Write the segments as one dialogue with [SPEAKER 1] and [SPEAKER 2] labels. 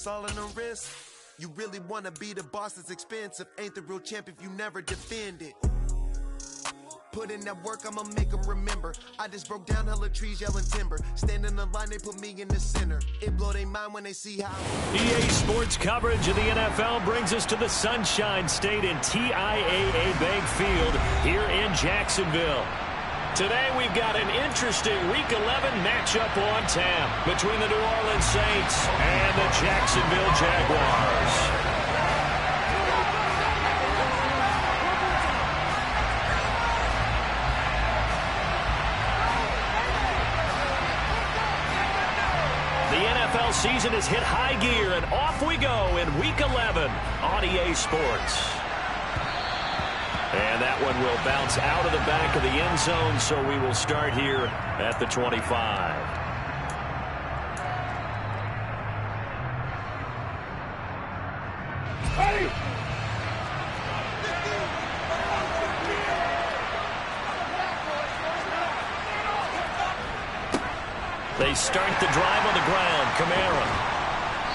[SPEAKER 1] it's all in the wrist. You really wanna be the boss that's expensive. Ain't the real champ if you never defend it. Put in that work, I'ma make them remember. I just broke down hella trees, yelling timber. Stand in the line, they put me in the center. It blow their mind when they see how.
[SPEAKER 2] EA Sports coverage of the NFL brings us to the Sunshine State in TIAA Bank Field here in Jacksonville. Today we've got an interesting Week 11 matchup on tap between the New Orleans Saints and the Jacksonville Jaguars. NFL season has hit high gear, and off we go in Week 11 on EA Sports. And that one will bounce out of the back of the end zone, so we will start here at the 25.
[SPEAKER 3] Hey!
[SPEAKER 2] They start the drive on the ground. Kamara.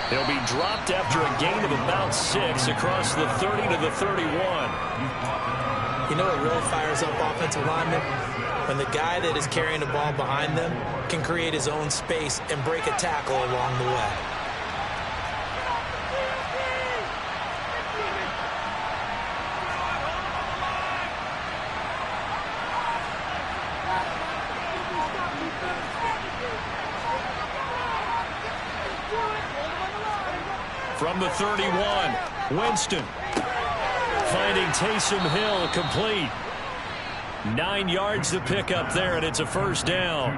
[SPEAKER 2] He'll be dropped after a gain of about 6 across the 30 to the 31.
[SPEAKER 4] You know what really fires up offensive linemen? When the guy that is carrying the ball behind them can create his own space and break a tackle along the way.
[SPEAKER 2] From the 31, Winston finding Taysom Hill complete. 9 yards to pick up there, and it's a first down.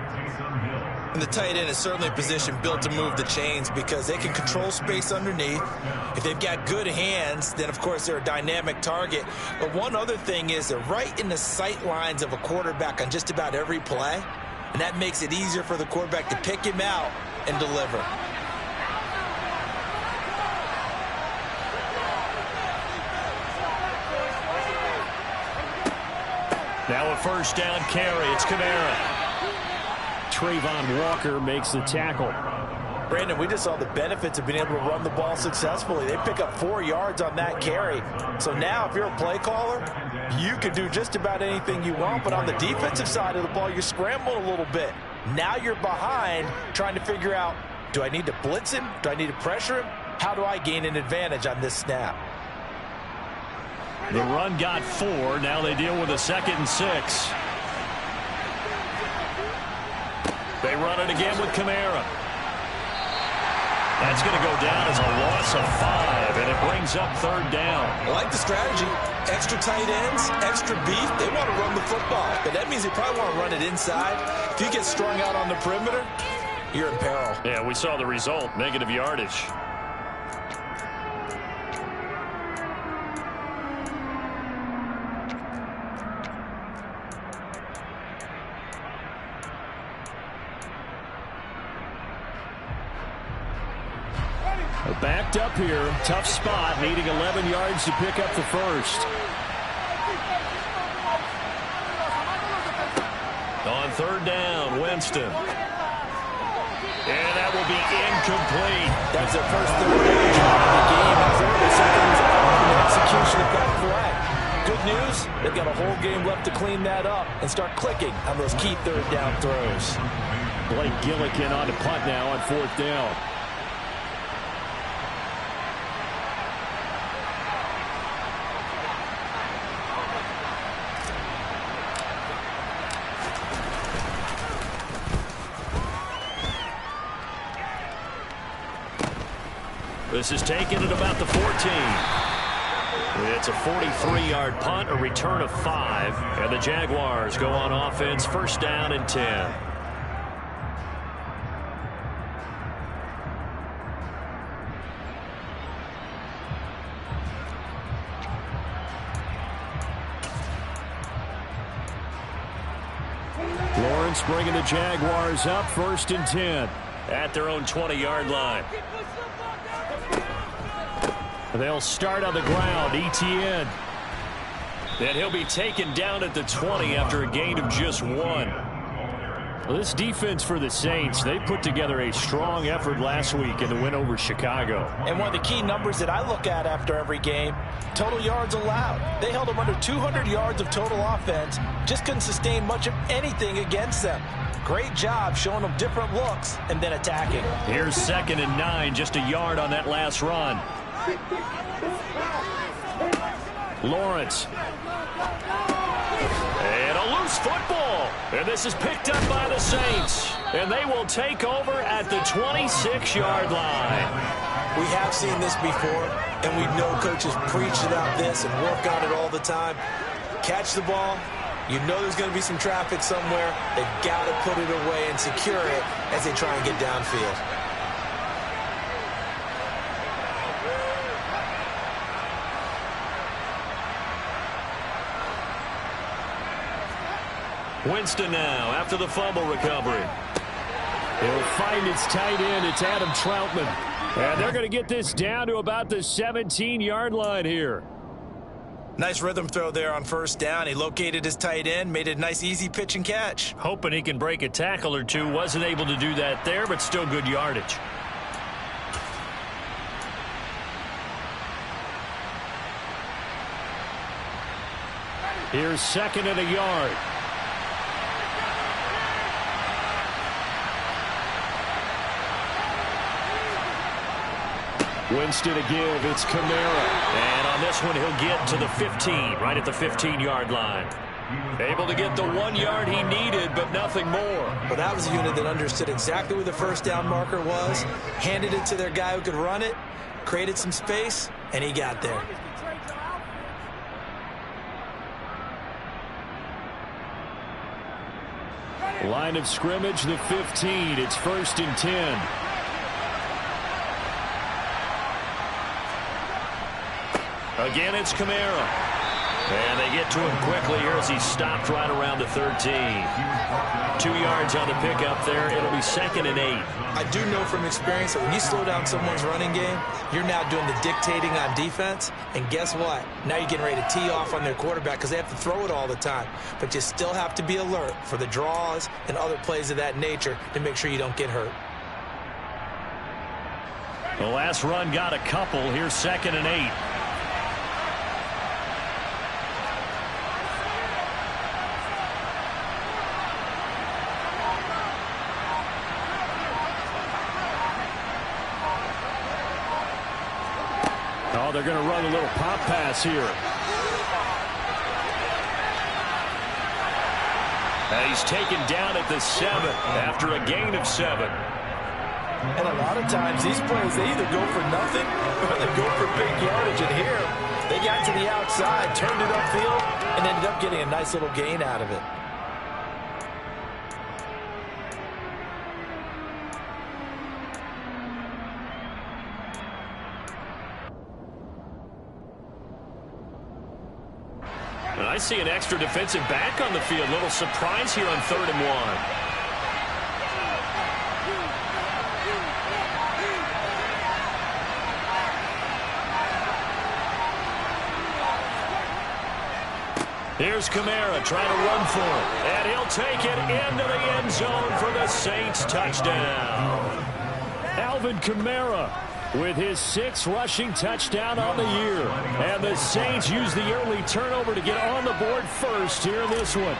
[SPEAKER 4] And the tight end is certainly a position built to move the chains because they can control space underneath. If they've got good hands, then, of course, they're a dynamic target. But one other thing is they're right in the sight lines of a quarterback on just about every play, and that makes it easier for the quarterback to pick him out and deliver.
[SPEAKER 2] Now a first down carry. It's Kamara. Trayvon Walker makes the tackle.
[SPEAKER 4] Brandon, we just saw the benefits of being able to run the ball successfully. They pick up 4 yards on that carry. So now if you're a play caller, you can do just about anything you want. But on the defensive side of the ball, you're scrambling a little bit. Now you're behind trying to figure out, do I need to blitz him? Do I need to pressure him? How do I gain an advantage on this snap?
[SPEAKER 2] The run got 4. Now they deal with a 2nd and 6. They run it again with Kamara. That's going to go down as a loss of 5, and it brings up 3rd down.
[SPEAKER 4] I like the strategy. Extra tight ends, extra beef. They want to run the football, but that means they probably want to run it inside. If you get strung out on the perimeter, you're in peril.
[SPEAKER 2] Yeah, we saw the result, negative yardage. Backed up here, tough spot, needing 11 yards to pick up the first. On 3rd down, Winston. And that will be incomplete.
[SPEAKER 4] That's their first 3rd down job of the game. And the second was on the execution of that play. Good news, they've got a whole game left to clean that up and start clicking on those key 3rd down throws.
[SPEAKER 2] Blake Gillikin on to punt now on 4th down. This is taken at about the 14. It's a 43-yard punt, a return of 5, and the Jaguars go on offense, 1st down and 10. Lawrence bringing the Jaguars up, 1st and 10 at their own 20-yard line. They'll start on the ground. Etienne. And he'll be taken down at the 20 after a gain of just 1. Well, this defense for the Saints, they put together a strong effort last week in the win over Chicago.
[SPEAKER 4] And one of the key numbers that I look at after every game, total yards allowed. They held them under 200 yards of total offense, just couldn't sustain much of anything against them. Great job showing them different looks and then attacking.
[SPEAKER 2] Here's 2nd and 9, just a yard on that last run. Lawrence. And a loose football. And this is picked up by the Saints. And they will take over at the 26-yard line.
[SPEAKER 4] We have seen this before, and we know coaches preach about this and work on it all the time. Catch the ball. You know there's going to be some traffic somewhere. They've got to put it away and secure it as they try and get downfield.
[SPEAKER 2] Winston now after the fumble recovery. He'll find its tight end. It's Adam Troutman. And they're going to get this down to about the 17-yard line here.
[SPEAKER 4] Nice rhythm throw there on 1st down. He located his tight end, made it a nice easy pitch and catch.
[SPEAKER 2] Hoping he can break a tackle or two. Wasn't able to do that there, but still good yardage. Here's 2nd and a yard. Winston to give. It's Kamara. And on this one, he'll get to the 15, right at the 15-yard line. Able to get the 1 yard he needed, but nothing more.
[SPEAKER 4] Well, that was a unit that understood exactly where the 1st down marker was, handed it to their guy who could run it, created some space, and he got there.
[SPEAKER 2] Line of scrimmage, the 15. It's 1st and 10. Again, it's Kamara. And they get to him quickly here as he stopped right around the 13. 2 yards on the pickup there. It'll be 2nd and 8.
[SPEAKER 4] I do know from experience that when you slow down someone's running game, you're now doing the dictating on defense. And guess what? Now you're getting ready to tee off on their quarterback because they have to throw it all the time. But you still have to be alert for the draws and other plays of that nature to make sure you don't get hurt.
[SPEAKER 2] The last run got a couple. Here's 2nd and 8. Oh, they're going to run a little pop pass here. And he's taken down at the 7 after a gain of 7.
[SPEAKER 4] And a lot of times these plays, they either go for nothing or they go for big yardage. And here, they got to the outside, turned it upfield, and ended up getting a nice little gain out of it.
[SPEAKER 2] And I see an extra defensive back on the field. Little surprise here on 3rd and 1. Here's Kamara trying to run for it. And he'll take it into the end zone for the Saints touchdown. Alvin Kamara with his 6th rushing touchdown on the year. And the Saints use the early turnover to get on the board first here in this one.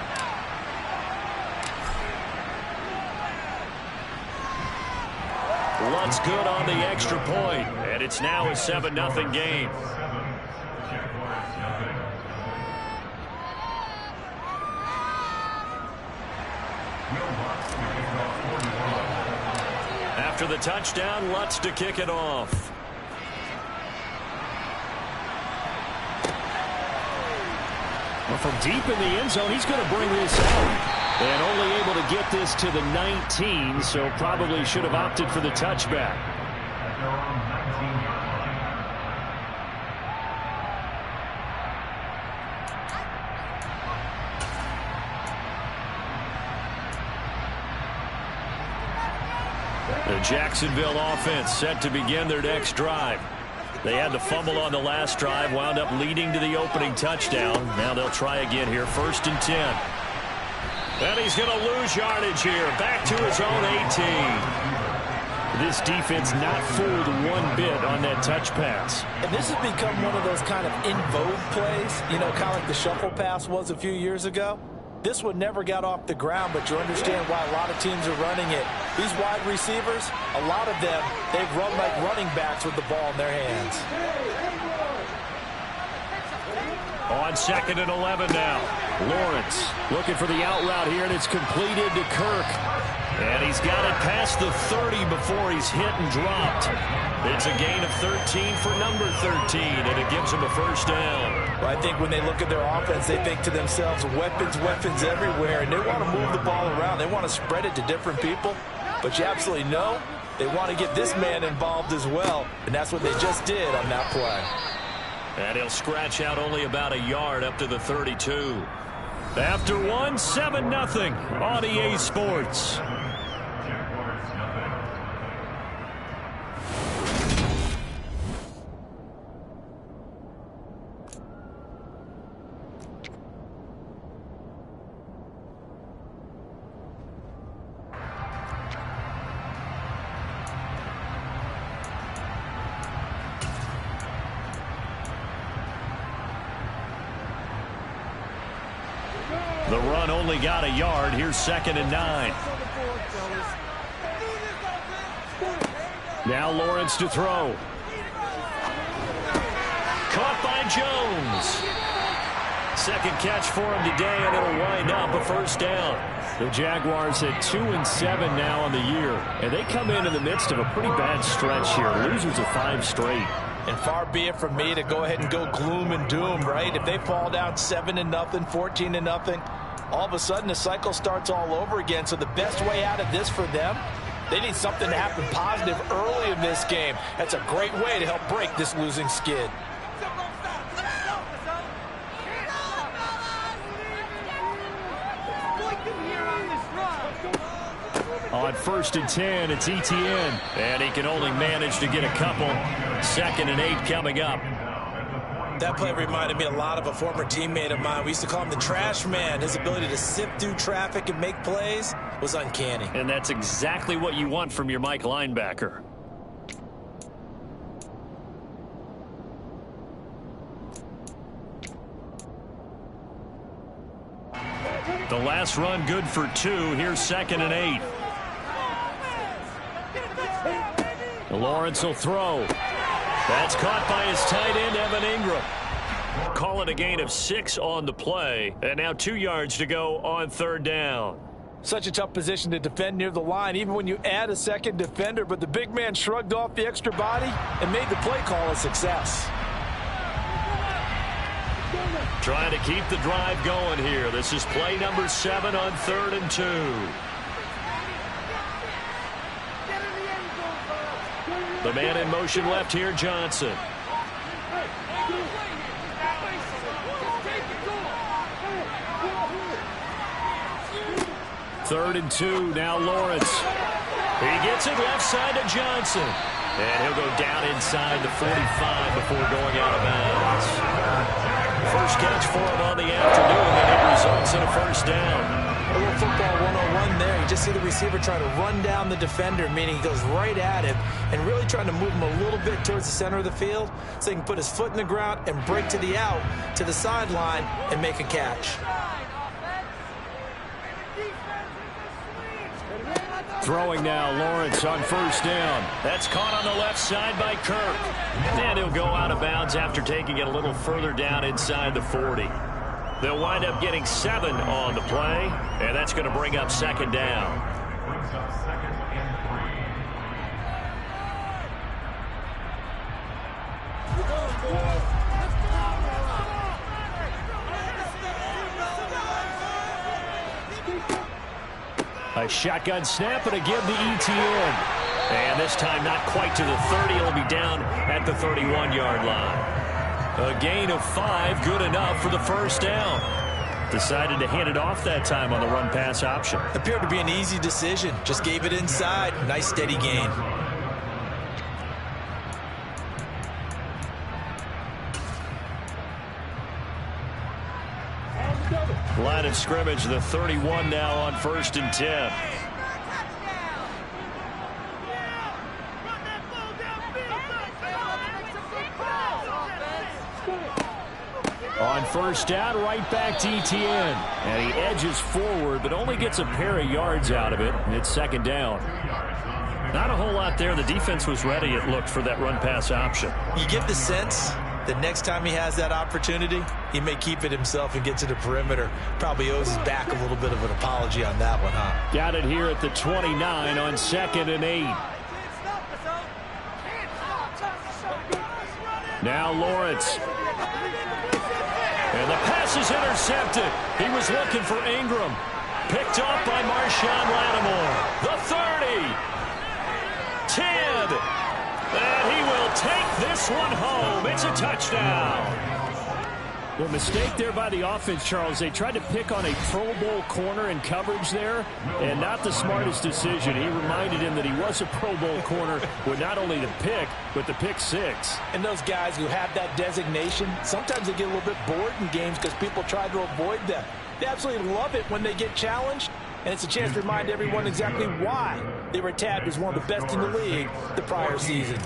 [SPEAKER 2] Lutt's good on the extra point. And it's now a 7-0 game. After the touchdown, Lutz to kick it off. Well, from deep in the end zone, he's going to bring this out. And only able to get this to the 19, so probably should have opted for the touchback. The Jacksonville offense set to begin their next drive. They had the fumble on the last drive, wound up leading to the opening touchdown. Now they'll try again here, 1st and 10. And he's going to lose yardage here. Back to his own 18. This defense not fooled one bit on that touch pass.
[SPEAKER 4] And this has become one of those kind of in vogue plays, you know, kind of like the shuffle pass was a few years ago. This one never got off the ground, but you understand why a lot of teams are running it. These wide receivers, a lot of them, they've run like running backs with the ball in their hands.
[SPEAKER 2] On 2nd and 11 now. Lawrence looking for the out route here, and it's completed to Kirk. And he's got it past the 30 before he's hit and dropped. It's a gain of 13 for number 13, and it gives him a first down.
[SPEAKER 4] Well, I think when they look at their offense, they think to themselves, weapons, weapons everywhere, and they want to move the ball around. They want to spread it to different people. But you absolutely know they want to get this man involved as well, and that's what they just did on that play.
[SPEAKER 2] And he'll scratch out only about a yard up to the 32. After one, 7-0 on EA Sports. The run only got a yard. Here's 2nd and 9. Now Lawrence to throw. Caught by Jones. Second catch for him today, and it'll wind up a first down. The Jaguars at 2-7 now on the year, and they come in the midst of a pretty bad stretch here. Losers of 5 straight.
[SPEAKER 4] And far be it from me to go ahead and go gloom and doom, right? If they fall down 7-0, 14-0, all of a sudden the cycle starts all over again. So the best way out of this for them, they need something to happen positive early in this game. That's a great way to help break this losing skid.
[SPEAKER 2] On 1st and 10, it's Etienne. And he can only manage to get a couple. 2nd and 8 coming up.
[SPEAKER 4] That play reminded me a lot of a former teammate of mine. We used to call him the trash man. His ability to sift through traffic and make plays was uncanny.
[SPEAKER 2] And that's exactly what you want from your Mike linebacker. The last run good for 2. Here's 2nd and 8. Lawrence will throw. That's caught by his tight end, Evan Ingram. Call it a gain of 6 on the play. And now 2 yards to go on 3rd down.
[SPEAKER 4] Such a tough position to defend near the line, even when you add a second defender. But the big man shrugged off the extra body and made the play call a success.
[SPEAKER 2] Trying to keep the drive going here. This is play number 7 on 3rd and 2. The man in motion left here, Johnson. Third and 2, now Lawrence. He gets it left side to Johnson. And he'll go down inside the 45 before going out of bounds. First catch for him on the afternoon, and it results in a first down.
[SPEAKER 4] A little football 101 there. You just see the receiver trying to run down the defender, meaning he goes right at him and really trying to move him a little bit towards the center of the field so he can put his foot in the ground and break to the out, to the sideline, and make a catch.
[SPEAKER 2] Throwing now, Lawrence on 1st down. That's caught on the left side by Kirk. And he'll go out of bounds after taking it a little further down inside the 40. They'll wind up getting 7 on the play, and that's going to bring up 2nd down. A shotgun snap and a give to Etienne. And this time not quite to the 30. He'll be down at the 31-yard line. A gain of 5, good enough for the first down. Decided to hand it off that time on the run-pass option.
[SPEAKER 4] Appeared to be an easy decision. Just gave it inside. Nice steady gain.
[SPEAKER 2] Line of scrimmage, the 31 now on 1st and 10. On 1st down, right back to Etienne. And he edges forward, but only gets a pair of yards out of it. And it's 2nd down. Not a whole lot there. The defense was ready, it looked, for that run-pass option.
[SPEAKER 4] You get the sense that next time he has that opportunity, he may keep it himself and get to the perimeter. Probably owes his back a little bit of an apology on that one, huh?
[SPEAKER 2] Got it here at the 29 on 2nd and 8. Now Lawrence. And the pass is intercepted. He was looking for Ingram. Picked off by Marshawn Lattimore. The 30. 10. And he will take this one home. It's a touchdown. Well, mistake there by the offense, Charles. They tried to pick on a Pro Bowl corner in coverage there, and not the smartest decision. He reminded him that he was a Pro Bowl corner with not only the pick, but the pick 6.
[SPEAKER 4] And those guys who have that designation, sometimes they get a little bit bored in games because people try to avoid them. They absolutely love it when they get challenged, and it's a chance to remind everyone exactly why they were tabbed as one of the best in the league the prior season.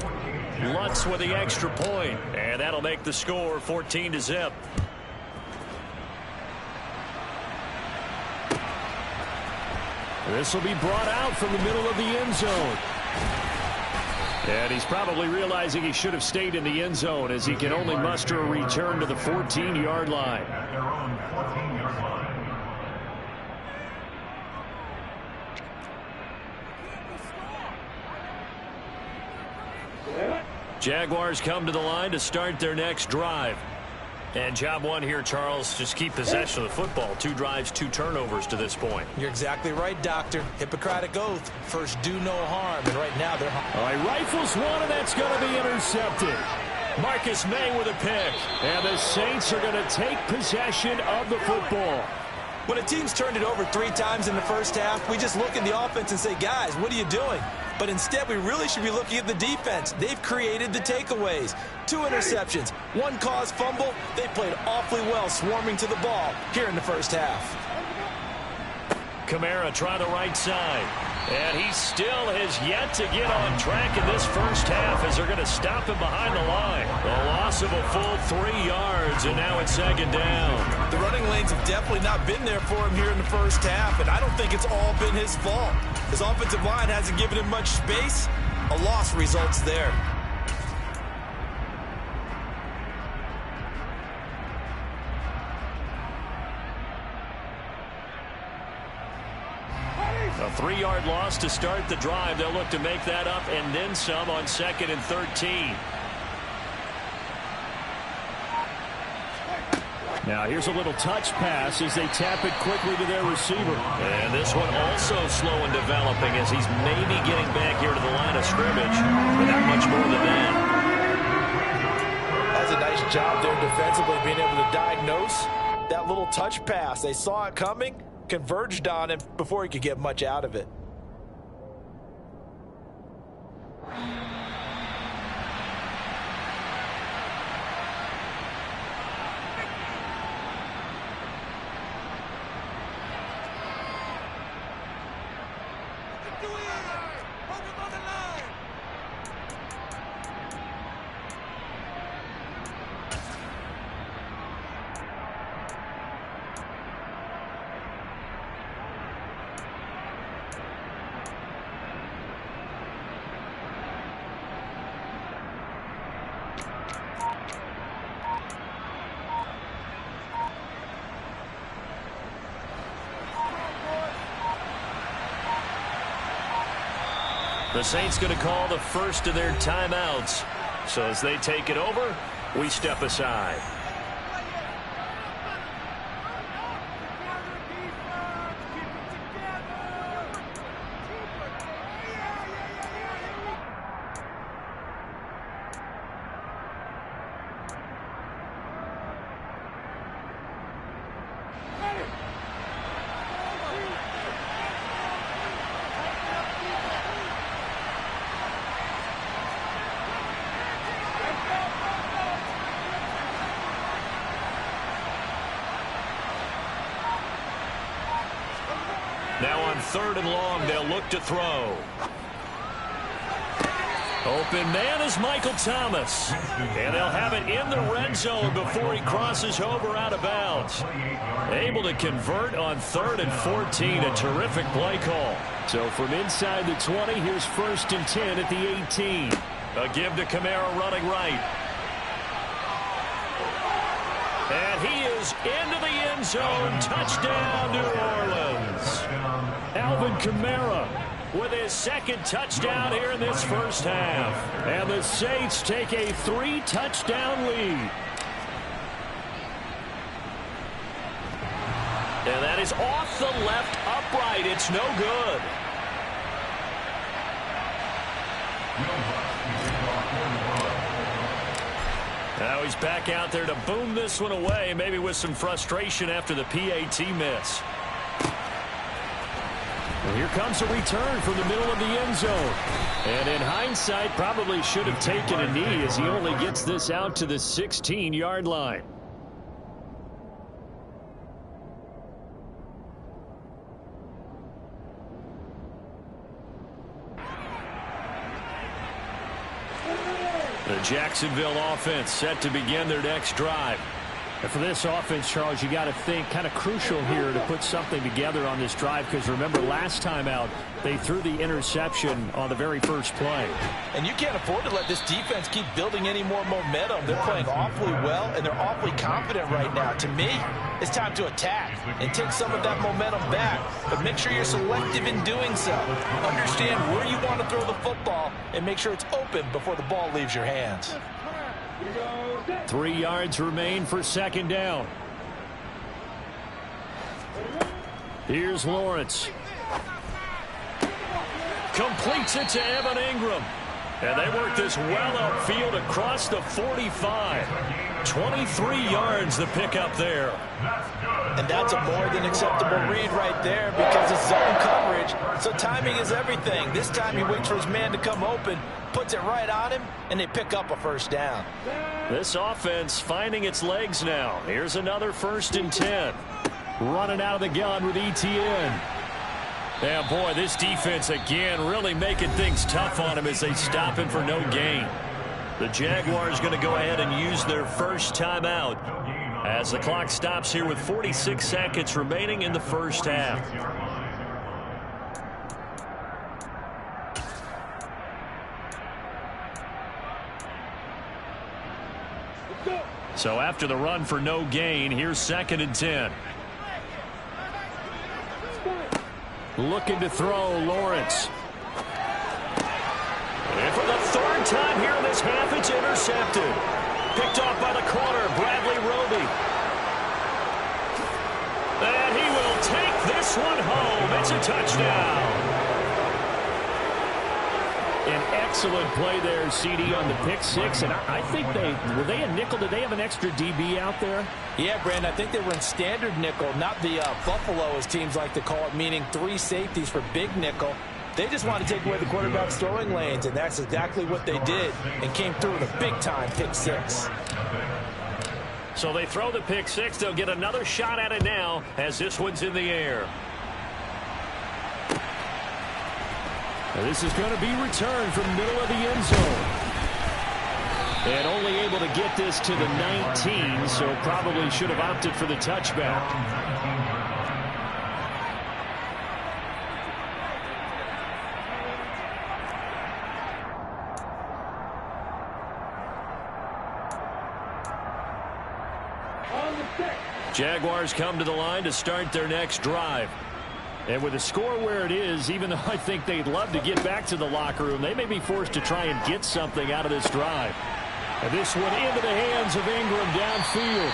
[SPEAKER 2] Lutz with the extra point, and that'll make the score 14-0. This will be brought out from the middle of the end zone. And he's probably realizing he should have stayed in the end zone as he can only muster a return to the 14-yard line. Jaguars come to the line to start their next drive. And job one here, Charles, just keep possession of the football. 2 drives, 2 turnovers to this point.
[SPEAKER 4] You're exactly right, Doctor. Hippocratic oath. First, do no harm. And right now, they're harm.
[SPEAKER 2] All right, rifles one, and that's going to be intercepted. Marcus May with a pick. And the Saints are going to take possession of the football.
[SPEAKER 4] When a team's turned it over 3 times in the first half, we just look at the offense and say, guys, what are you doing? But instead, we really should be looking at the defense. They've created the takeaways. 2 interceptions, 1 caused fumble. They played awfully well swarming to the ball here in the first half.
[SPEAKER 2] Kamara try the right side. And he still has yet to get on track in this first half as they're going to stop him behind the line. A loss of a full 3 yards, and now it's 2nd down.
[SPEAKER 4] The running lanes have definitely not been there for him here in the first half, and I don't think it's all been his fault. His offensive line hasn't given him much space. A loss results there.
[SPEAKER 2] A 3-yard loss to start the drive. They'll look to make that up and then some on 2nd and 13. Now here's a little touch pass as they tap it quickly to their receiver. And this one also slow in developing as he's maybe getting back here to the line of scrimmage, but not much more than that.
[SPEAKER 4] That's a nice job there defensively, being able to diagnose that little touch pass. They saw it coming, converged on him before he could get much out of it.
[SPEAKER 2] The Saints going to call the first of their timeouts. So as they take it over, we step aside. Now on 3rd and long, they'll look to throw. Open man is Michael Thomas. And they'll have it in the red zone before he crosses over out of bounds. Able to convert on 3rd and 14. A terrific play call. So from inside the 20, here's 1st and 10 at the 18. A give to Kamara running right. And he is into the end zone. Touchdown, New Orleans. Alvin Kamara with his 2nd touchdown here in this first half. And the Saints take a 3-touchdown lead. And that is off the left upright. It's no good. Now he's back out there to boom this one away, maybe with some frustration after the PAT miss. And here comes a return from the middle of the end zone. And in hindsight, probably should have taken a knee as he only gets this out to the 16-yard line. The Jacksonville offense set to begin their next drive.
[SPEAKER 3] And for this offense, Charles, you got to think kind of crucial here to put something together on this drive, because remember last time out they threw the interception on the very first play.
[SPEAKER 4] And you can't afford to let this defense keep building any more momentum. They're playing awfully well, and they're awfully confident right now. To me, it's time to attack and take some of that momentum back, but make sure you're selective in doing so. Understand where you want to throw the football and make sure it's open before the ball leaves your hands.
[SPEAKER 2] 3 yards remain for 2nd down. Here's Lawrence. Completes it to Evan Ingram. And they work this well upfield across the 45. 23 yards the pickup there.
[SPEAKER 4] And that's a more than acceptable read right there, because it's zone coverage, so timing is everything. This time he waits for his man to come open, puts it right on him, and they pick up a 1st down.
[SPEAKER 2] This offense finding its legs now. Here's another 1st and 10. Running out of the gun with Etienne. Yeah, boy, this defense again really making things tough on him as they stop him for no gain. The Jaguars going to go ahead and use their first timeout as the clock stops here with 46 seconds remaining in the first half. So after the run for no gain, here's 2nd and 10. Looking to throw, Lawrence. And for the 3rd time here in this half, it's intercepted. Picked off by the corner, Bradley Roby. And he will take this one home. It's a touchdown.
[SPEAKER 3] An excellent play there, CD, on the pick 6. And I think were they a nickel? Did they have an extra DB out there?
[SPEAKER 4] Yeah, Brandon, I think they were in standard nickel, not the Buffalo, as teams like to call it, meaning 3 safeties for big nickel. They just want to take away the quarterback's throwing lanes, and that's exactly what they did, and came through with a big-time pick 6.
[SPEAKER 2] So they throw the pick 6. They'll get another shot at it now as this one's in the air.
[SPEAKER 3] This is going to be returned from the middle of the end zone. And only able to get this to the 19, so probably should have opted for the touchback.
[SPEAKER 2] Jaguars come to the line to start their next drive. And with the score where it is, even though I think they'd love to get back to the locker room, they may be forced to try and get something out of this drive. And this one into the hands of Ingram downfield.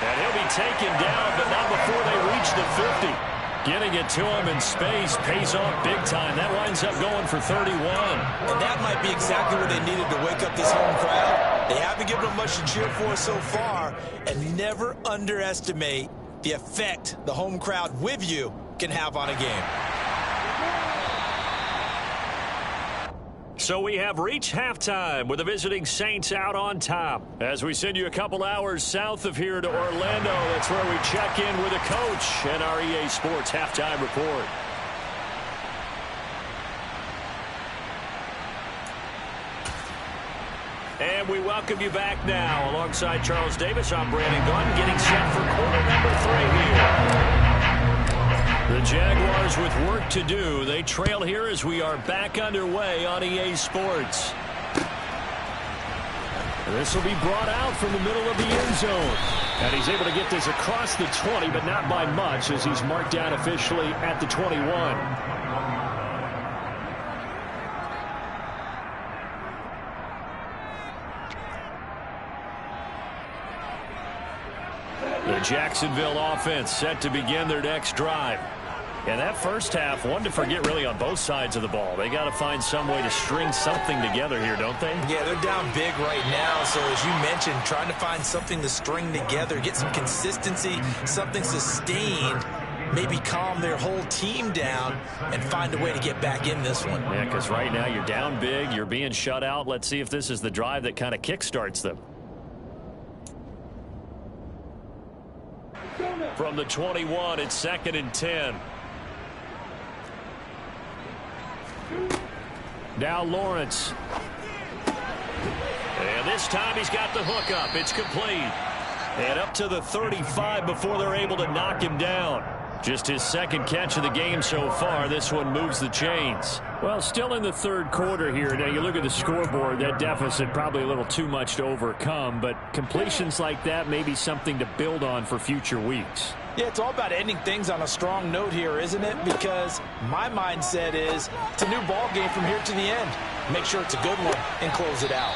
[SPEAKER 2] And he'll be taken down, but not before they reach the 50. Getting it to him in space pays off big time. That winds up going for 31.
[SPEAKER 4] And that might be exactly what they needed to wake up this home crowd. They haven't given them much to cheer for so far. And never underestimate the effect the home crowd with you can have on a game.
[SPEAKER 2] So we have reached halftime with the visiting Saints out on top. As we send you a couple hours south of here to Orlando, that's where we check in with the coach and our EA Sports halftime report. And we welcome you back now. Alongside Charles Davis, I'm Brandon Gunn, getting set for quarter number 3 here. The Jaguars with work to do. They trail here as we are back underway on EA Sports. This will be brought out from the middle of the end zone. And he's able to get this across the 20, but not by much, as he's marked down officially at the 21. The Jacksonville offense set to begin their next drive. And that first half, one to forget really on both sides of the ball. They got to find some way to string something together here, don't they?
[SPEAKER 4] Yeah, they're down big right now. So as you mentioned, trying to find something to string together, get some consistency, something sustained, maybe calm their whole team down and find a way to get back in this one.
[SPEAKER 2] Yeah, because right now you're down big, you're being shut out. Let's see if this is the drive that kind of kickstarts them. From the 21, it's 2nd and 10. Now Lawrence. And this time he's got the hook up. It's complete. And up to the 35 before they're able to knock him down. Just his second catch of the game so far. This one moves the chains. Well, still in the third quarter here. Now, you look at the scoreboard, that deficit probably a little too much to overcome. But completions like that may be something to build on for future weeks.
[SPEAKER 4] Yeah, it's all about ending things on a strong note here, isn't it? Because my mindset is it's a new ball game from here to the end. Make sure it's a good one and close it out.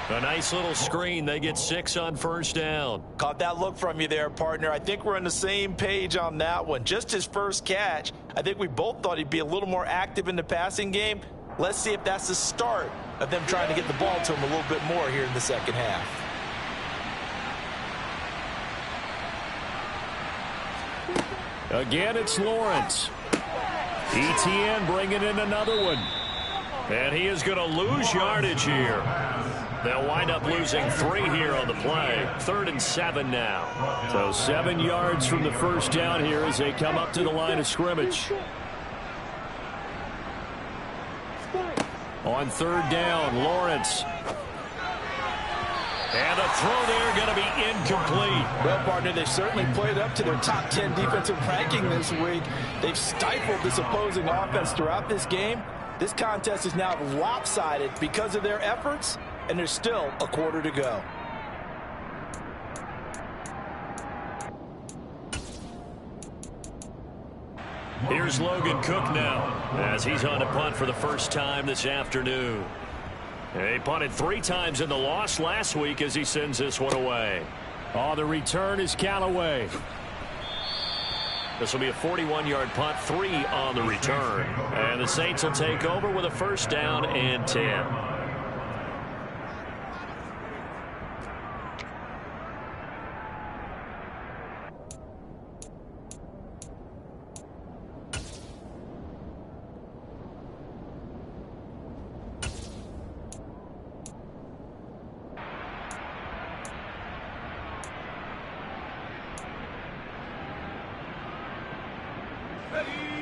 [SPEAKER 2] A nice little screen. They get 6 on first down.
[SPEAKER 4] Caught that look from you there, partner. I think we're on the same page on that one. Just his first catch. I think we both thought he'd be a little more active in the passing game. Let's see if that's the start of them trying to get the ball to him a little bit more here in the second half.
[SPEAKER 2] Again, it's Lawrence. ETN bringing in another one. And he is going to lose yardage here. They'll wind up losing 3 here on the play. 3rd and 7 now. So 7 yards from the first down here as they come up to the line of scrimmage. On 3rd down, Lawrence. And a throw there going to be incomplete.
[SPEAKER 4] Well, partner, they've certainly played up to their top 10 defensive ranking this week. They've stifled this opposing offense throughout this game. This contest is now lopsided because of their efforts, and there's still a quarter to go.
[SPEAKER 2] Here's Logan Cook now as he's on to punt for the first time this afternoon. He punted 3 times in the loss last week as he sends this one away. Oh, the return is Callaway. This will be a 41-yard punt, 3 on the return. And the Saints will take over with a first down and 10.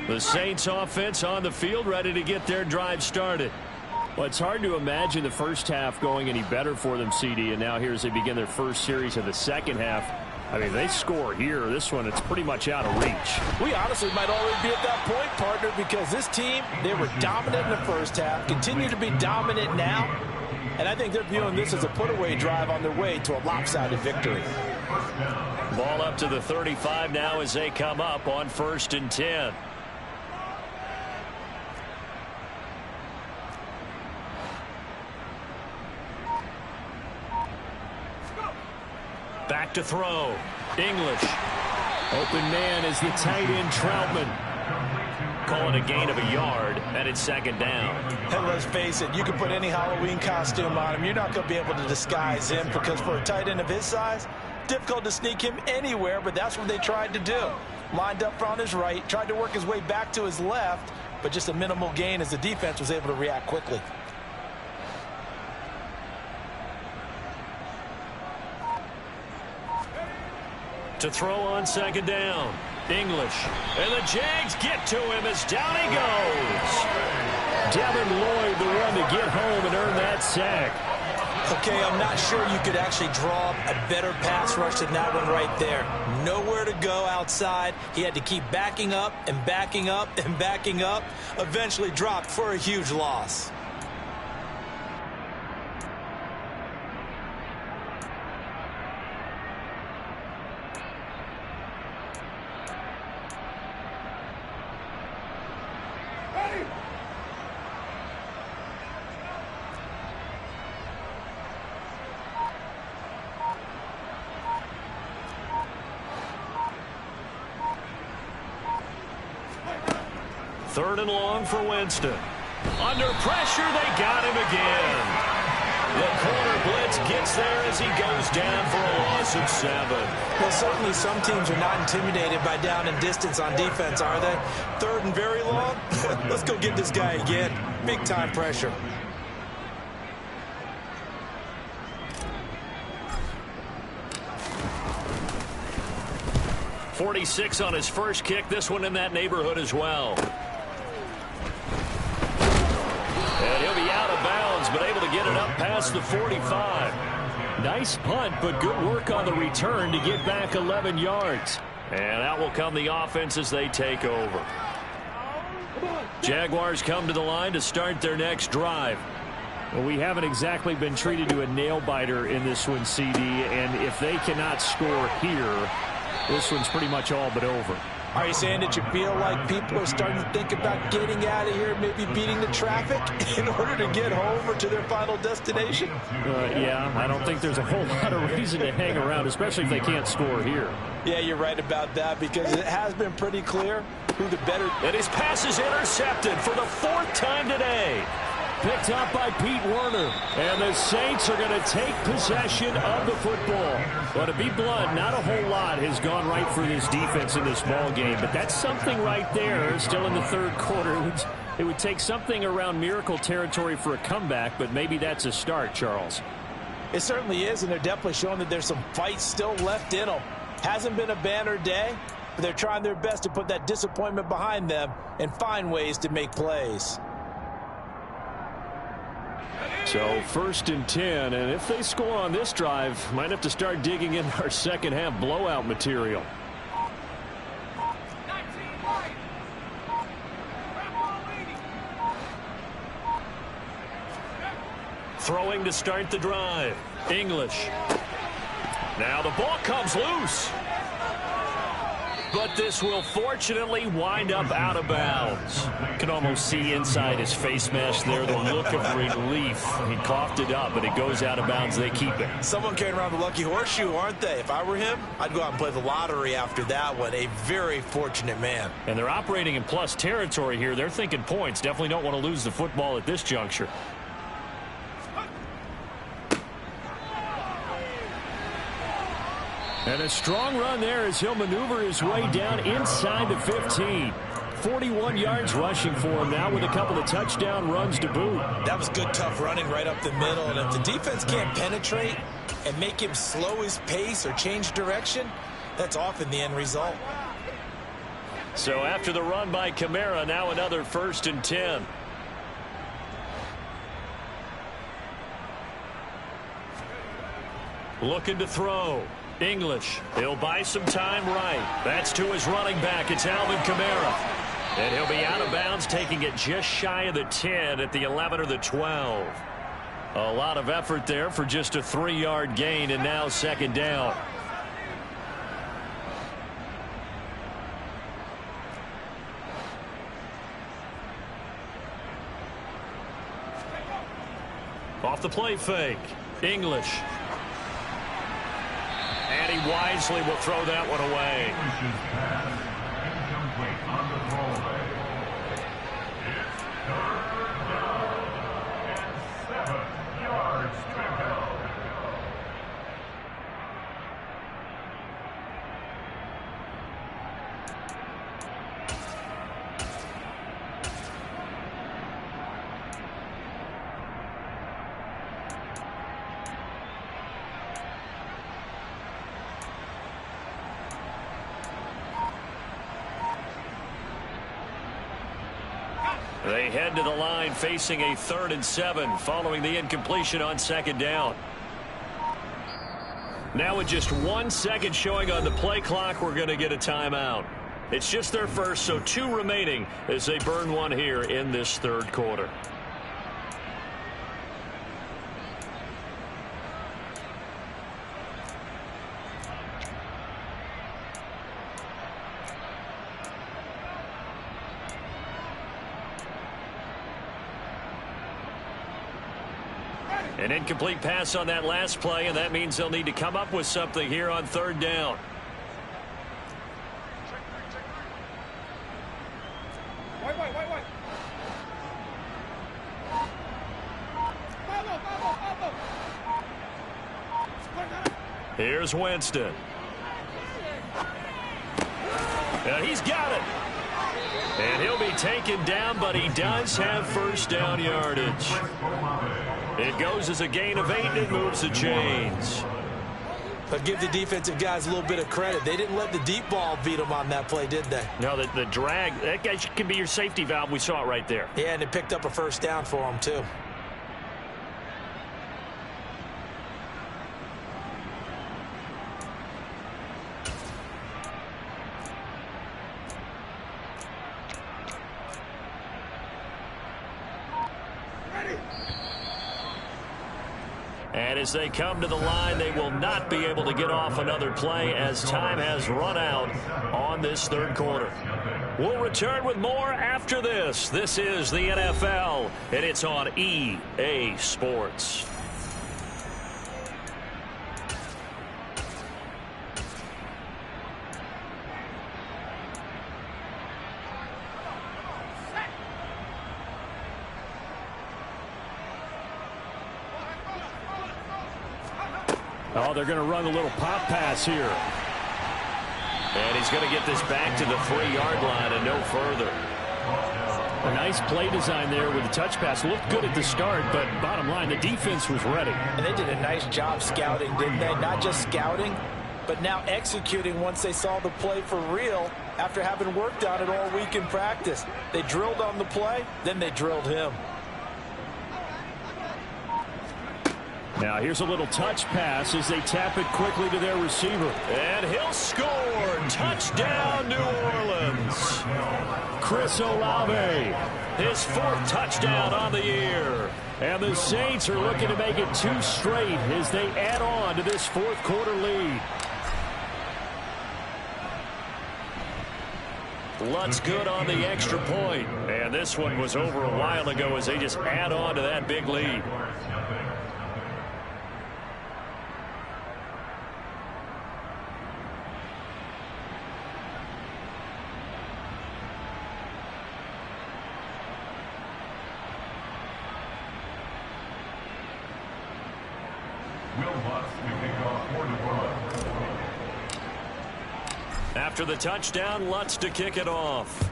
[SPEAKER 2] The Saints offense on the field, ready to get their drive started. Well, it's hard to imagine the first half going any better for them, CD, and now here as they begin their first series of the second half. I mean, they score here. This one, it's pretty much out of reach.
[SPEAKER 4] We honestly might already be at that point, partner, because this team, they were dominant in the first half, continue to be dominant now, and I think they're viewing this as a put-away drive on their way to a lopsided victory.
[SPEAKER 2] Ball up to the 35 now as they come up on 1st and 10. Back to throw. English. Open man is the tight end Troutman. Calling a gain of a yard, and it's 2nd down.
[SPEAKER 4] And let's face it, you can put any Halloween costume on him. You're not going to be able to disguise him because for a tight end of his size, difficult to sneak him anywhere, but that's what they tried to do. Lined up on his right, tried to work his way back to his left, but just a minimal gain as the defense was able to react quickly.
[SPEAKER 2] To throw on 2nd down. English. And the Jags get to him as down he goes. Devin Lloyd, the one to get home and earn that sack.
[SPEAKER 4] Okay, I'm not sure you could actually draw up a better pass rush than that one right there. Nowhere to go outside. He had to keep backing up and backing up and backing up. Eventually dropped for a huge loss.
[SPEAKER 2] Third and long for Winston. Under pressure, they got him again. The corner blitz gets there as he goes down for a loss of 7.
[SPEAKER 4] Well, certainly some teams are not intimidated by down and distance on defense, are they? Third and very long? Let's go get this guy again. Big time pressure.
[SPEAKER 2] .46 on his first kick. This one in that neighborhood as well. And he'll be out of bounds, but able to get it up past the 45. Nice punt, but good work on the return to get back 11 yards. And out will come the offense as they take over. Jaguars come to the line to start their next drive.
[SPEAKER 3] Well, we haven't exactly been treated to a nail-biter in this one, CD, and if they cannot score here, this one's pretty much all but over.
[SPEAKER 4] Are you saying that you feel like people are starting to think about getting out of here, maybe beating the traffic in order to get home or to their final destination?
[SPEAKER 3] Yeah, I don't think there's a whole lot of reason to hang around, especially if they can't score here.
[SPEAKER 4] Yeah, you're right about that because it has been pretty clear who the better.
[SPEAKER 2] And his pass is intercepted for the 4th time today.
[SPEAKER 3] Picked up by Pete Werner. And the Saints are going to take possession of the football. Well, to be blunt, not a whole lot has gone right for this defense in this ball game. But that's something right there, still in the third quarter. It would take something around miracle territory for a comeback, but maybe that's a start, Charles.
[SPEAKER 4] It certainly is, and they're definitely showing that there's some fight still left in them. Hasn't been a banner day, but they're trying their best to put that disappointment behind them and find ways to make plays.
[SPEAKER 3] So 1st and 10, and if they score on this drive, might have to start digging in our second half blowout material.
[SPEAKER 2] Throwing to start the drive. English. Now the ball comes loose. But this will fortunately wind up out of bounds. Can almost see inside his face mask there the look of relief. He coughed it up, but it goes out of bounds. They keep it.
[SPEAKER 4] Someone carrying around the lucky horseshoe, aren't they? If I were him, I'd go out and play the lottery after that one. A very fortunate man.
[SPEAKER 2] And they're operating in plus territory here. They're thinking points. Definitely don't want to lose the football at this juncture.
[SPEAKER 3] And a strong run there as he'll maneuver his way down inside the 15. 41 yards rushing for him now with a couple of touchdown runs to boot.
[SPEAKER 4] That was good, tough running right up the middle. And if the defense can't penetrate and make him slow his pace or change direction, that's often the end result.
[SPEAKER 2] So after the run by Kamara, now another 1st and 10. Looking to throw. English. He'll buy some time right. That's to his running back. It's Alvin Kamara. And he'll be out of bounds, taking it just shy of the 10 at the 11 or the 12. A lot of effort there for just a 3-yard gain, and now 2nd down. Off the play fake. English. And he wisely will throw that one away. They head to the line facing a 3rd and 7 following the incompletion on 2nd down. Now with just 1 second showing on the play clock, we're going to get a timeout. It's just their first, so 2 remaining as they burn one here in this 3rd quarter. An incomplete pass on that last play, and that means they'll need to come up with something here on 3rd down. Here's Winston. And he's got it. And he'll be taken down, but he does have 1st down yardage. It goes as a gain of 8, and it moves the chains.
[SPEAKER 4] But give the defensive guys a little bit of credit. They didn't let the deep ball beat them on that play, did they?
[SPEAKER 2] No, the drag, that guy can be your safety valve. We saw it right there.
[SPEAKER 4] Yeah, and it picked up a 1st down for them, too.
[SPEAKER 2] And as they come to the line, they will not be able to get off another play as time has run out on this 3rd quarter. We'll return with more after this. This is the NFL, and it's on EA Sports.
[SPEAKER 3] Oh, they're going to run a little pop pass here.
[SPEAKER 2] And he's going to get this back to the 3-yard line and no further.
[SPEAKER 3] A nice play design there with the touch pass. Looked good at the start, but bottom line, the defense was ready.
[SPEAKER 4] And they did a nice job scouting, didn't they? Not just scouting, but now executing once they saw the play for real after having worked on it all week in practice. They drilled on the play, then they drilled him.
[SPEAKER 3] Now here's a little touch pass as they tap it quickly to their receiver.
[SPEAKER 2] And he'll score. Touchdown, New Orleans.
[SPEAKER 3] Chris Olave.
[SPEAKER 2] His 4th touchdown on the year.
[SPEAKER 3] And the Saints are looking to make it 2 straight as they add on to this 4th quarter lead.
[SPEAKER 2] Lutz good on the extra point. And this one was over a while ago as they just add on to that big lead. After the touchdown, Lutz to kick it off.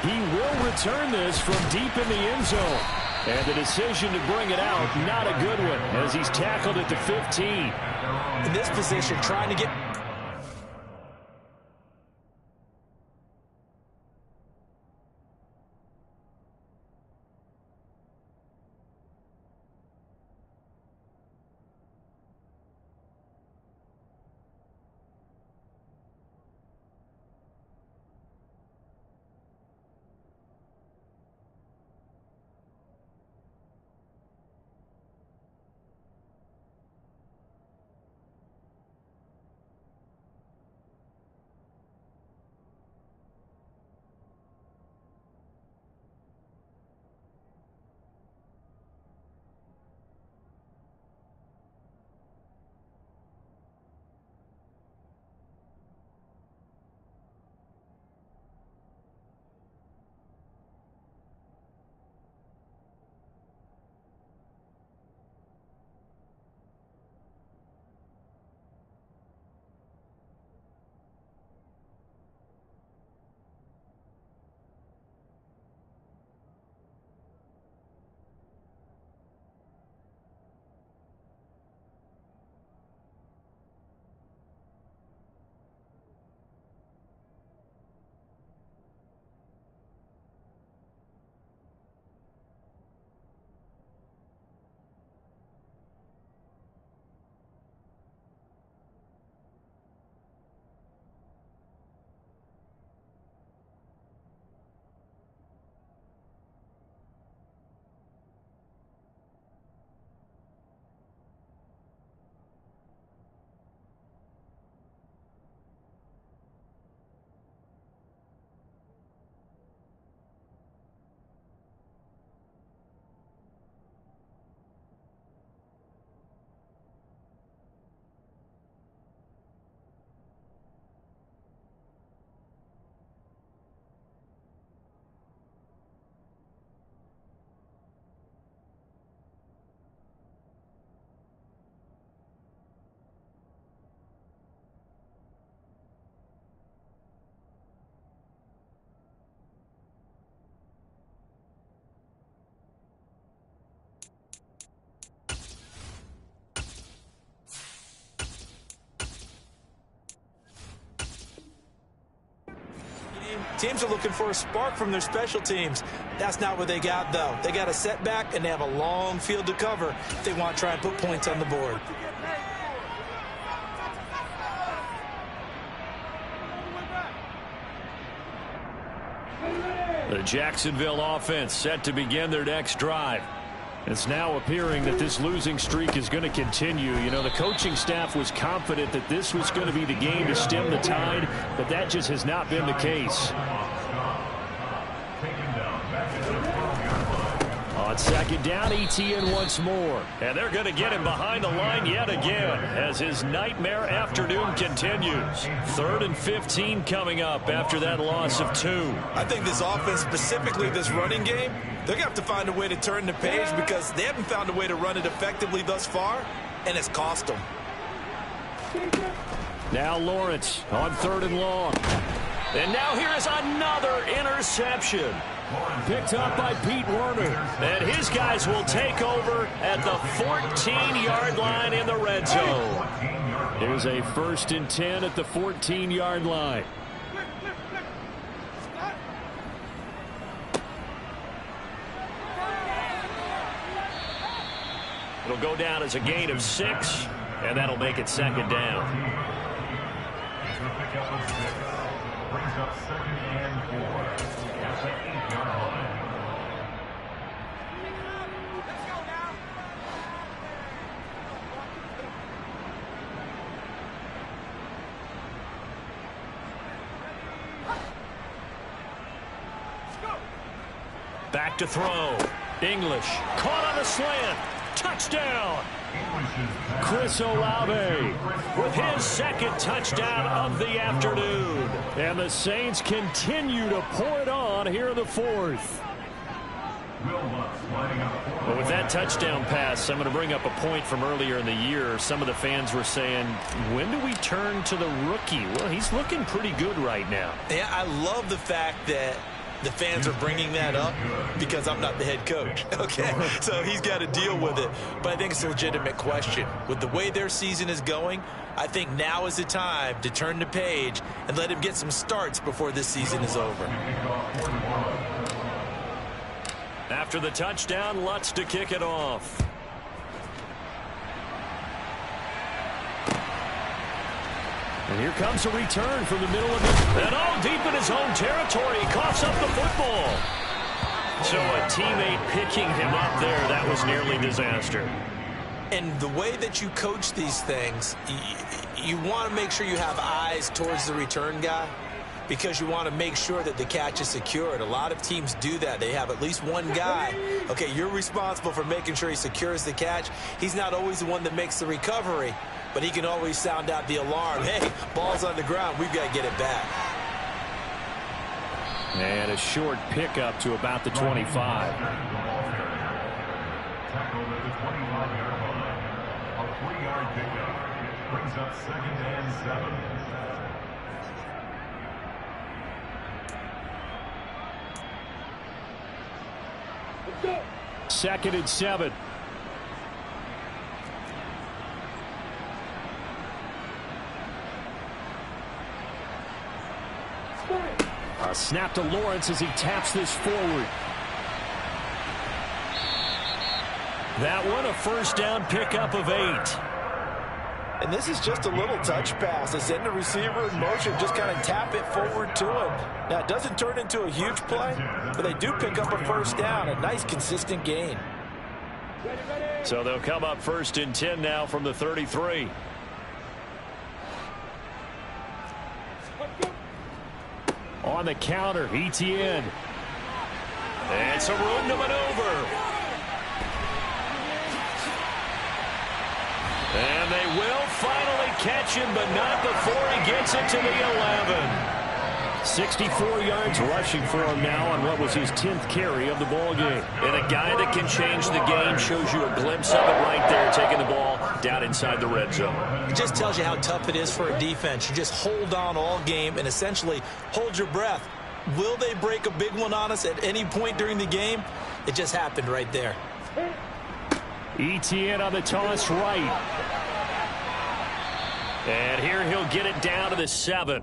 [SPEAKER 3] He will return this from deep in the end zone. And the decision to bring it out, not a good one, as he's tackled at the 15.
[SPEAKER 4] In this position, trying to get... Teams are looking for a spark from their special teams. That's not what they got, though. They got a setback, and they have a long field to cover if they want to try and put points on the board.
[SPEAKER 2] The Jacksonville offense set to begin their next drive. It's now appearing that this losing streak is going to continue. You know, the coaching staff was confident that this was going to be the game to stem the tide, but that just has not been the case. On second down, Etienne once more. And they're going to get him behind the line yet again as his nightmare afternoon continues. 3rd and 15 coming up after that loss of 2.
[SPEAKER 4] I think this offense, specifically this running game, they're going to have to find a way to turn the page because they haven't found a way to run it effectively thus far, and it's cost them.
[SPEAKER 2] Now Lawrence on 3rd and long. And now here is another interception. Picked up by Pete Werner. And his guys will take over at the 14-yard line in the red zone. Here's a 1st and 10 at the 14-yard line. It'll go down as a gain of 6, and that'll make it 2nd down.
[SPEAKER 5] Brings up 2nd and 4 at the 8-yard line.
[SPEAKER 2] Back to throw. English caught on a slant. Touchdown. Chris Olave with his 2nd touchdown of the afternoon. And the Saints continue to pour it on here in the 4th. But with that touchdown pass, I'm going to bring up a point from earlier in the year. Some of the fans were saying, when do we turn to the rookie? Well, he's looking pretty good right now.
[SPEAKER 4] Yeah, I love the fact that the fans are bringing that up because I'm not the head coach, okay? So he's got to deal with it. But I think it's a legitimate question. With the way their season is going, I think now is the time to turn the page and let him get some starts before this season is over.
[SPEAKER 2] After the touchdown, Lutz to kick it off. And here comes a return from the middle of the... And all deep in his own territory. He coughs up the football. So a teammate picking him up there, that was nearly disaster.
[SPEAKER 4] And the way that you coach these things, you want to make sure you have eyes towards the return guy because you want to make sure that the catch is secured. A lot of teams do that. They have at least one guy. Okay, you're responsible for making sure he secures the catch. He's not always the one that makes the recovery, but he can always sound out the alarm. Hey, ball's on the ground. We've got to get it back.
[SPEAKER 2] And a short pickup to about the 25.
[SPEAKER 5] Tackled at the 25-yard line. A 3-yard pickup. Brings up 2nd and 7.
[SPEAKER 2] 2nd and 7. A snap to Lawrence as he taps this forward. That one a 1st down pickup of 8.
[SPEAKER 4] And this is just a little touch pass. They send the receiver in motion, just kind of tap it forward to him. Now, it doesn't turn into a huge play, but they do pick up a 1st down, a nice, consistent gain.
[SPEAKER 2] So they'll come up 1st and 10 now from the 33. On the counter, Etienne. And some room to maneuver. And they will finally catch him, but not before he gets it to the 11. 64 yards rushing for him now on what was his 10th carry of the ball game. And a guy that can change the game, shows you a glimpse of it right there, taking the ball down inside the red zone.
[SPEAKER 4] It just tells you how tough it is for a defense. You just hold on all game and essentially hold your breath. Will they break a big one on us at any point during the game? It just happened right there.
[SPEAKER 2] Etienne on the toss right. And here he'll get it down to the 7.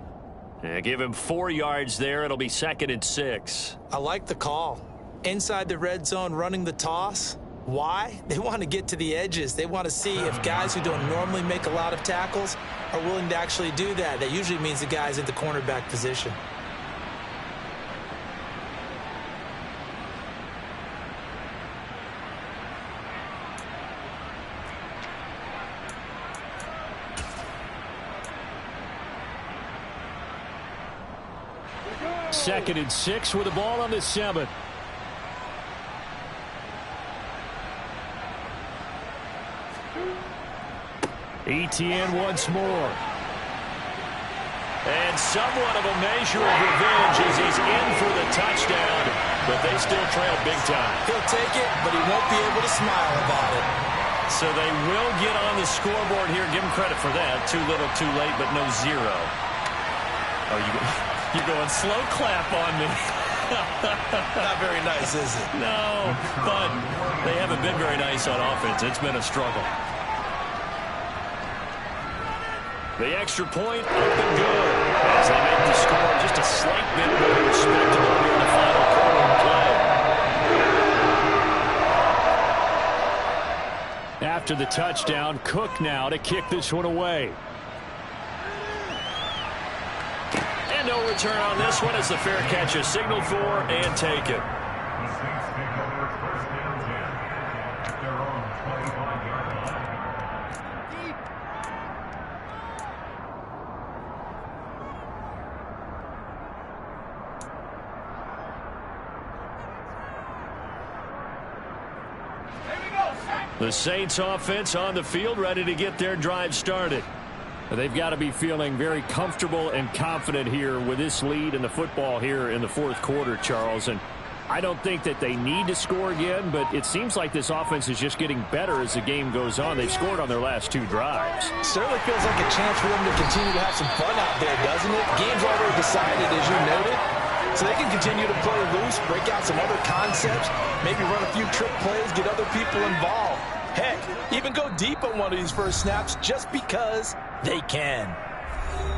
[SPEAKER 2] And give him 4 yards there. It'll be 2nd and 6.
[SPEAKER 4] I like the call. Inside the red zone running the toss. Why? They want to get to the edges. They want to see if guys who don't normally make a lot of tackles are willing to actually do that. That usually means the guy's in the cornerback position.
[SPEAKER 3] Second and 6 with the ball on the 7. ETN once more.
[SPEAKER 2] And somewhat of a measure of revenge as he's in for the touchdown, but they still trail big time.
[SPEAKER 4] He'll take it, but he won't be able to smile about it.
[SPEAKER 2] So they will get on the scoreboard here. Give him credit for that. Too little, too late, but no 0. Oh, you're going slow clap on me.
[SPEAKER 4] Not very nice, is it?
[SPEAKER 2] No, but they haven't been very nice on offense. It's been a struggle. The extra point up and good as they make the score just a slight bit more respectable here in the final quarter of play.
[SPEAKER 3] After the touchdown, Cook now to kick this one away.
[SPEAKER 2] And no return on this one as the fair catch is signaled for and taken.
[SPEAKER 5] The Saints take over 1st and 10 at their own 25-yard line.
[SPEAKER 2] The Saints offense on the field ready to get their drive started.
[SPEAKER 3] They've got to be feeling very comfortable and confident here with this lead in the football here in the 4th quarter, Charles. And I don't think that they need to score again, but it seems like this offense is just getting better as the game goes on. They've scored on their last 2 drives.
[SPEAKER 4] Certainly feels like a chance for them to continue to have some fun out there, doesn't it? Game's already decided, as you noted. So they can continue to play loose, break out some other concepts, maybe run a few trick plays, get other people involved. Heck, even go deep on one of these first snaps just because they can.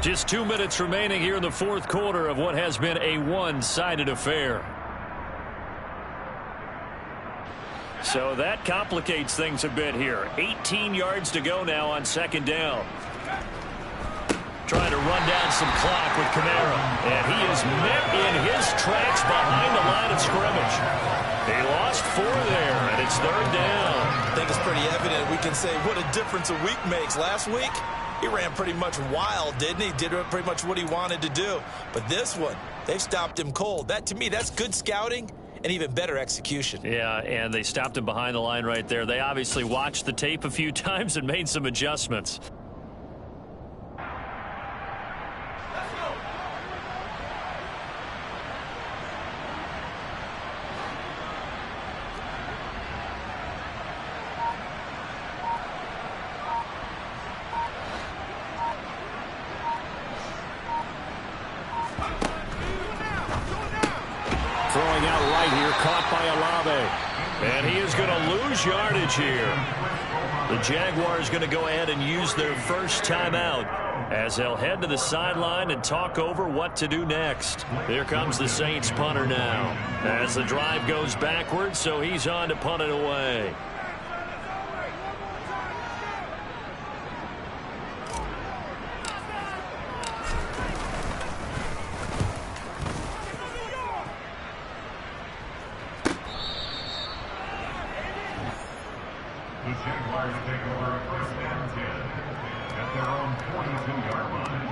[SPEAKER 2] Just 2 minutes remaining here in the 4th quarter of what has been a one-sided affair. So that complicates things a bit here. 18 yards to go now on 2nd down. Trying to run down some clock with Kamara. And he is met in his tracks behind the line of scrimmage. He lost 4 there, and it's 3rd down.
[SPEAKER 4] I think it's pretty evident. We can say what a difference a week makes. Last week, he ran pretty much wild, didn't he? Did pretty much what he wanted to do. But this one, they've stopped him cold. That, to me, that's good scouting and even better execution.
[SPEAKER 2] Yeah, and they stopped him behind the line right there. They obviously watched the tape a few times and made some adjustments.
[SPEAKER 3] Throwing out right here, caught by Olave.
[SPEAKER 2] And he is going to lose yardage here. The Jaguars going to go ahead and use their first timeout as they'll head to the sideline and talk over what to do next. Here comes the Saints punter now as the drive goes backwards, so he's on to punt it away.
[SPEAKER 5] The Jaguars take over 1st and 10 at their own 22-yard line.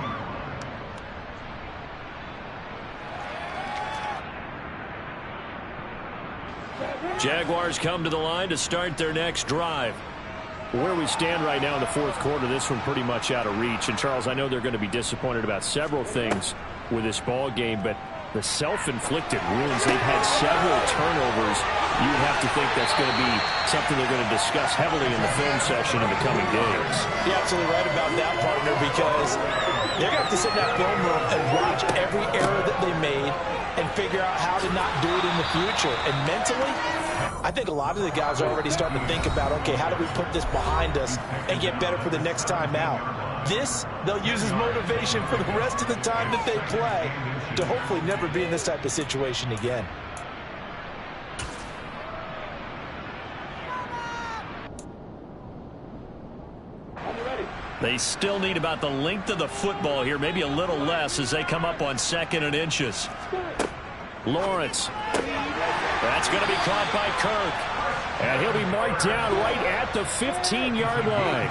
[SPEAKER 2] Jaguars come to the line to start their next drive.
[SPEAKER 3] Where we stand right now in the 4th quarter, this one pretty much out of reach. And, Charles, I know they're going to be disappointed about several things with this ball game, but the self-inflicted wounds, they've had several turnovers. You would have to think that's going to be something they're going to discuss heavily in the film session in the coming days.
[SPEAKER 4] You're absolutely right about that, partner, because they're going to have to sit in that film room and watch every error that they made and figure out how to not do it in the future. And mentally, I think a lot of the guys are already starting to think about, okay, how do we put this behind us and get better for the next time out? This, they'll use as motivation for the rest of the time that they play to hopefully never be in this type of situation again.
[SPEAKER 2] They still need about the length of the football here, maybe a little less as they come up on 2nd and inches. Lawrence. That's going to be caught by Kirk. And he'll be marked down right at the 15-yard line.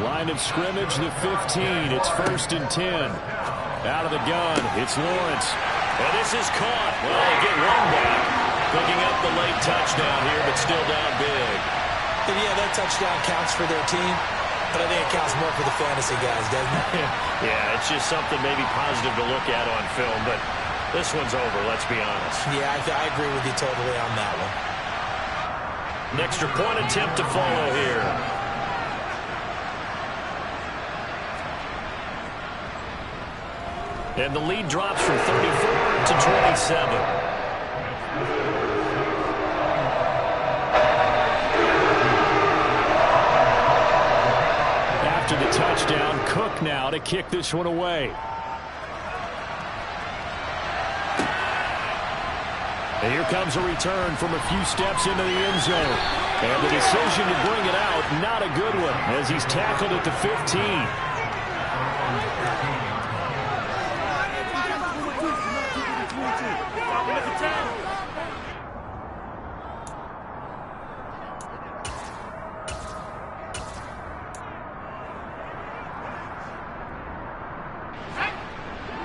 [SPEAKER 2] Line of scrimmage, the 15. It's 1st and 10. Out of the gun, it's Lawrence. And this is caught. Well, they get one back. Picking up the late touchdown here, but still down big.
[SPEAKER 4] And yeah, that touchdown counts for their team. But I think it counts more for the fantasy guys, doesn't it?
[SPEAKER 2] Yeah, it's just something maybe positive to look at on film, but this one's over, let's be honest.
[SPEAKER 4] Yeah, I agree with you totally on that one.
[SPEAKER 2] An extra point attempt to follow here. And the lead drops from 34 to 27. After the touchdown, Cook now to kick this one away. And here comes a return from a few steps into the end zone. And the decision to bring it out, not a good one, as he's tackled at the 15.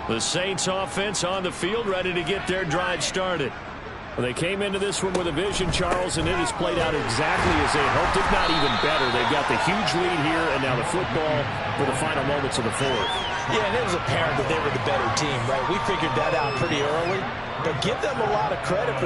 [SPEAKER 2] The Saints offense on the field, ready to get their drive started. Well, they came into this one with a vision, Charles, and it has played out exactly as they hoped, if not even better. They've got the huge lead here, and now the football for the final moments of the 4th.
[SPEAKER 4] Yeah, and it was apparent that they were the better team, right? We figured that out pretty early, but give them a lot of credit for